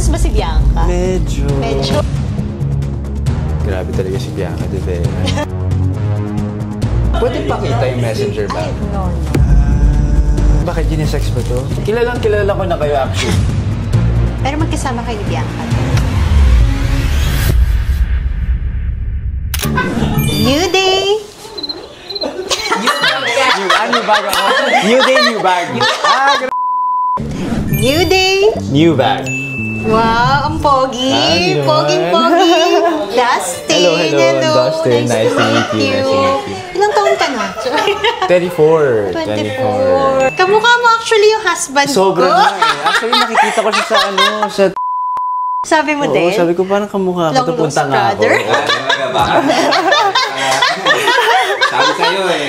Mag-asos ba si Bianca? Medyo. Medyo. Grabe talaga si Bianca de Vera. Pwede pakita yung messenger bag? No. Bakit unisex ba to? Kilala ko na kayo actually. Pero magkasama kayo ni Bianca. New day! New bag ako. New day, new bag. New day! New bag. Wow, ang pogi! Naman. Poging-pogi! Dustin! Hello, Dustin. Nice to meet you. Ilang taon ka na? 24. 24. Kamukha mo actually yung husband Sobrang ko. na eh. Actually, nakikita ko siya sa sa... Sabi mo din? Sabi ko parang kamukha ko. Long Punta lost nga ako. brother. Sabi sa'yo eh.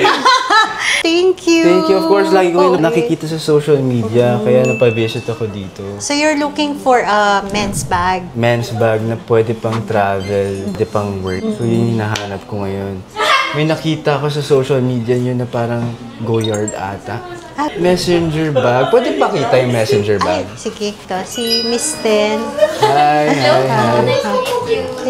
Thank you. Thank you. Of course, lagi ko Okay. nakikita sa social media. Kaya napavisit ako dito. So you're looking for a men's bag. Men's bag na pwede pang travel, pwede pang work. So yun yung hinahanap ko ngayon. May nakita ko sa social media nyo na parang Goyard ata. Messenger bag. Pwede pakita yung messenger bag. Ay, sige. Ito, si Miss Ten. Hi.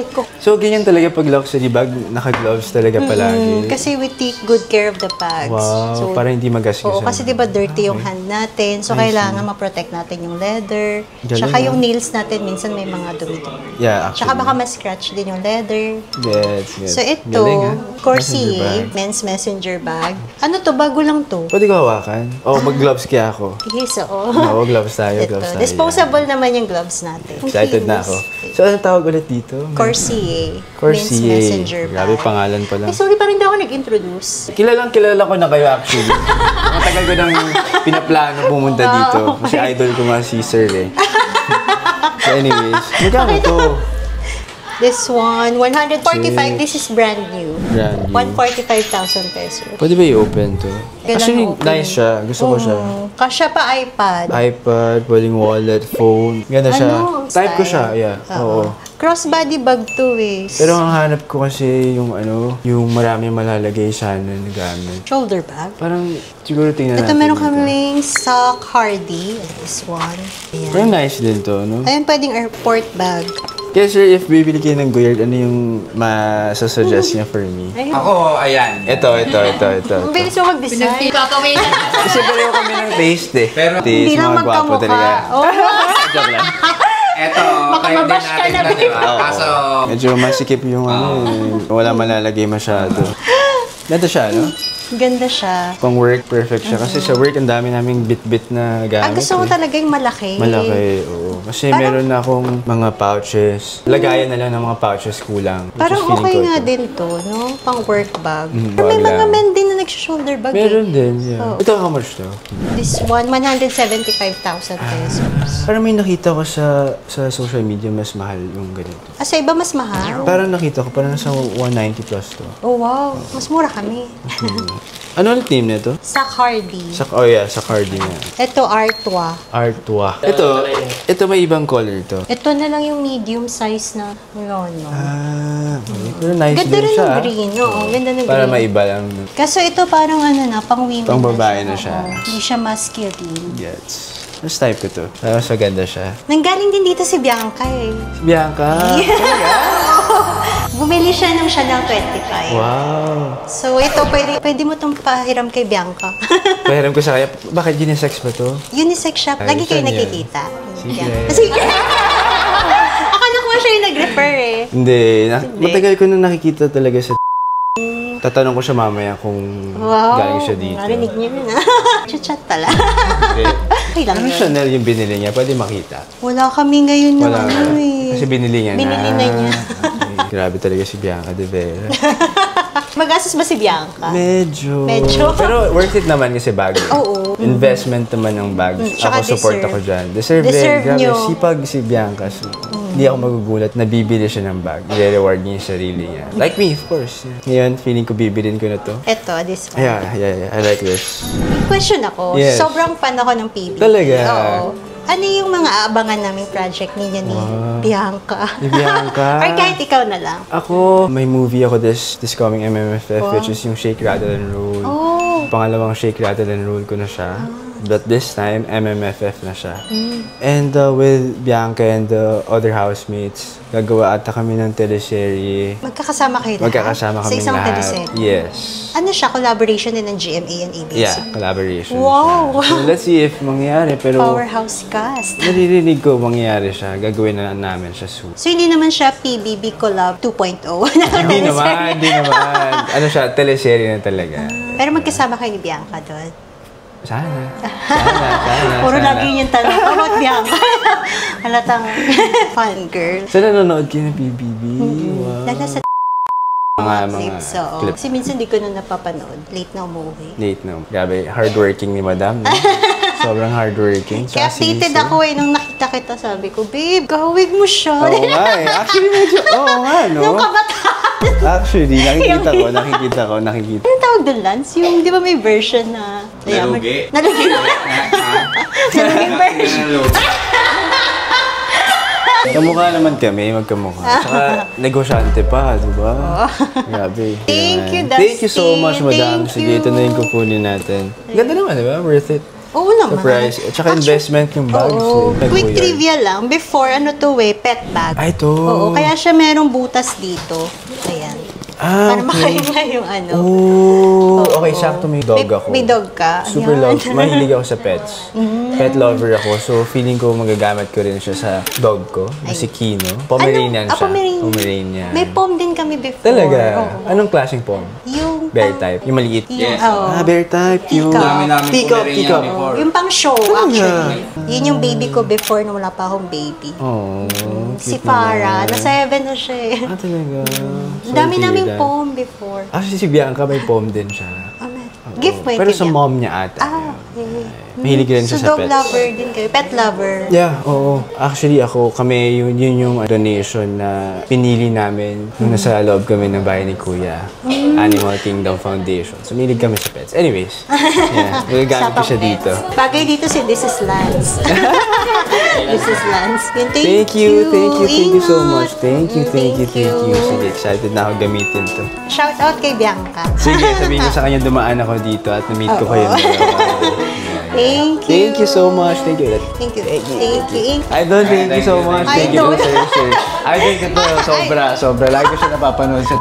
Ko. So, ganyan talaga pag luxury bag, naka-gloves talaga palagi. Kasi we take good care of the bags. Wow, para hindi magasgasan. Oo, kasi diba dirty yung hand natin. So, kailangan ma-protect natin yung leather. Galing, Tsaka yung nails natin, minsan may mga dumi-dumi. Yeah, actually. Tsaka baka ma-scratch din yung leather. Yes. So, ito, Galing, ha? Corsie, Messenger bag. men's messenger bag. Ano to? Bago lang to. Pwede ko hawakan? mag-gloves kaya ako. Yes, oo. Oo, gloves tayo, Ito, gloves tayo. disposable naman yung gloves natin. Excited na ako. So, anong tawag ulit dito? Corsie. Corsie. Men's messenger bag. Grabe, pangalan pa lang. Ay, sorry, parang hindi ako nag-introduce. Kilala ko na kayo actually. Matagal ko nang pinaplano pumunta dito. Kasi idol ko nga si Sir eh. So anyways, magkano to? This one, 145. This is brand new. Brand new. 145,000 pesos. Pwede ba i-open to? Kailangan Actually, open. nice siya. Gusto ko siya. Kasya pa iPad. iPad, pwedeng wallet, phone. Ganda siya. Ano? Type ko siya, Style. yeah. Oo. Crossbody bag to eh. Pero ang hanap ko kasi yung marami malalagay sana na gamit. Shoulder bag. Parang siguro tingnan Ito natin. meron kaming sock Hardy. This one. Ayan. Parang nice din to, no? Ayun, pwedeng airport bag. Kaya sir, if bibili kayo ng Goyard, ano yung masasuggest niya for me? Ayun. Ako, ayan. Ito. Ang bilis mo mag-design. Kasi pareho kami ng taste eh. Pero Hindi lang mga gwapo magkamukha. Oh. Joke lang. eto, kayo din mabash ka natin na, na, diba? Kaso, Medyo masikip yung wala malalagay masyado. Ito siya, no? Ganda siya. Pang work, perfect siya. Kasi sa work, ang dami naming bit-bit na gamit. Gusto mo talaga yung malaki. Malaki, oo. Kasi meron na akong mga pouches. Lagayan na lang ng mga pouches kulang. Which Parang is feeling okay ko nga ito. din to, no? Pang work bag. Pero bag may mga lang. men din na nag-shoulder bag Meron eh. din, yeah. Oo. Ito, how much to? This one, 175,000 pesos. Parang may nakita ko sa social media, mas mahal yung ganito. Sa iba mas mahal. Parang nakita ko, parang nasa 190 plus to. Oh wow, mas mura kami. Ano ulit name nito? Sock Hardy. Sa Cardi nga. Ito, Artois. Artois. Ito may ibang color to. Ito na lang yung medium size na no. Okay. Pero nice Ganda din rin siya. ng green. Oo, ganda ng Para green. maiba lang. Kaso ito parang ano na, pang women Pang babae na siya. Oo, hindi siya masculine. Yes. Mas type ko to. Mas maganda siya. Nanggaling din dito si Bianca eh. Si Bianca. Bumili siya ng Chanel 25. Wow. So ito, pwede mo itong pahiram kay Bianca. Pahiram ko sa kanya. Bakit unisex ba to? Unisex shop. Lagi kayo Saan yan? nakikita. Sige. Sige. Akala ko siya yung nag-refer eh. Hindi. Matagal ko na nakikita talaga sa tatanong ko siya mamaya kung galing siya dito. Narinig niyo yun ah. Chat pala. Okay lang Ano yun. Chanel yung binili niya? Pwede makita. Wala kami ngayon ng Wala ano na. eh. Kasi binili niya na. Binili na niya. Okay. Grabe talaga si Bianca de Vera. Mag-asos ba si Bianca? Medyo. Medyo. Pero worth it naman kasi bag. Oo. Investment naman ng bags. Tsaka Ako support deserve. ako dyan. Deserve Deserve Grabe, nyo. sipag si Bianca. So, hindi ako magugulat na bibili siya ng bag. I-reward niya yung sarili niya. Like me, of course. Ngayon, feeling ko bibilin ko na to. Ito, this one. Yeah. I like this. Question ako. Yes. Sobrang fan ako ng PBB. Talaga? Oo. Ano yung mga aabangan naming project ninyo ni Bianca? Ni Bianca. Or kahit ikaw na lang. Ako, may movie ako this coming MMFF, which is yung Shake, Rattle, and Roll. Oh. Pangalawang Shake, Rattle, and Roll ko na siya. But this time, MMFF na siya. And with Bianca and the other housemates, gagawa ata kami ng teleserye. Magkakasama kayo lahat? Magkakasama kami sa isang lahat. teleserye? Yes. Ano siya? Collaboration din ng GMA and ABS? Yeah, collaboration Wow! siya. So let's see if mangyayari. Pero Powerhouse cast. naririnig ko mangyayari siya. Gagawin na namin siya soon. So, hindi naman siya PBB Collab 2.0? Hindi naman, hindi naman. Ano siya, teleserye na talaga. Pero magkasama kayo ni Bianca doon? Sana. Sana. Puro sana. lagi yung tanong, about Bianca? Halatang fan girl. So, nanonood kayo ng PBB? Wow. Lala sa Mga clips, oo. clip. Kasi minsan di ko na napapanood. Late na umuwi. Late no. Grabe, hardworking ni Madam. No? Sobrang hardworking. Kaya updated ako nung nakita kita, sabi ko, babe, gawig mo siya. Oo nga eh. Actually, medyo, oo nga, no? Nung kabataan. Actually, nakikita ko. Anong tawag doon, Lance? Yung, di ba may version na... Nalugi. Nalugi. Naluging version. Kamukha naman kami, magkamukha. Saka, negosyante pa, di ba? Grabe. Thank you, Dustin. Thank you so much, Madam. Thank Sige, you. ito na yung kukunin natin. Ganda naman, di ba? Worth it. Oo naman. Surprise. At saka investment yung bags. Oo. eh. Quick Nag-wear. trivia lang. Before, pet bag. Ay, ito. Oo, kaya siya merong butas dito. Ayan. Ah, Para okay. makahinga yung ano. Oh, okay, sakto may dog ako. May dog ka. Super Ayan. love. Mahilig ako sa pets. Pet lover ako. So, feeling ko magagamit ko rin siya sa dog ko, na si Kino. Pomeranian siya. Pomeranian. May pom din kami before. Talaga? Oo. Anong klaseng pom? Yung Bear type? Yung maliit? Yes. Oo. Ah, bear type. Yung... Peacock. Namin Peacock, Pomeranian peacock. before. Yung pang show, actually. Yun yung baby ko before nung wala pa akong baby. Oh, Si cute Farah, naman. na 7 na siya eh. Ah, talaga? Ang dami Sorry to naming hear that. pom before. Actually, si Bianca may pom din siya. Gift mo yung Pero sa kanya. mom niya ata. Ah, okay. Mahilig rin siya So, sa dog pets. lover din kayo. Pet lover. Yeah, oo. Actually, kami, yun yung donation na pinili namin nung nasa loob kami ng bahay ni Kuya. Animal Kingdom Foundation. So, mahilig kami sa pets. Anyways, yeah, magagamit ko siya Usapang dito. pets. Bagay dito si This is Lance. This is Lance. Yun, Thank you so much. Ingat. Thank you. Sige, excited na ako gamitin to. Shout out kay Bianca. Sige, sabihin ko sa kanya dumaan ako dito at na-meet ko kayo. Thank you. Thank you so much. Thank you. Thank you. Thank you. Idol, thank you so much. Thank you, Idol. sir. Idol ko to. Sobra. Lagi ko siya napapanood sa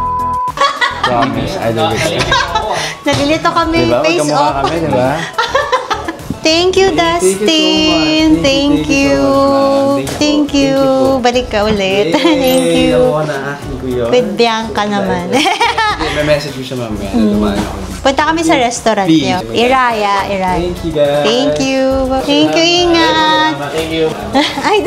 promise. Idol ko siya. Nalilito kami. Diba? Face Magkamukha off. kami, diba? Thank you, Dustin. Thank you. Thank you. Balik ka ulit. Thank you. Ako na aking kuya. With Bianca naman. May message ko siya mamaya. Dumaan ako. Punta kami sa restaurant niyo. Iraya. Thank you, guys. Thank you. Thank you, ingat. Thank you. Ay,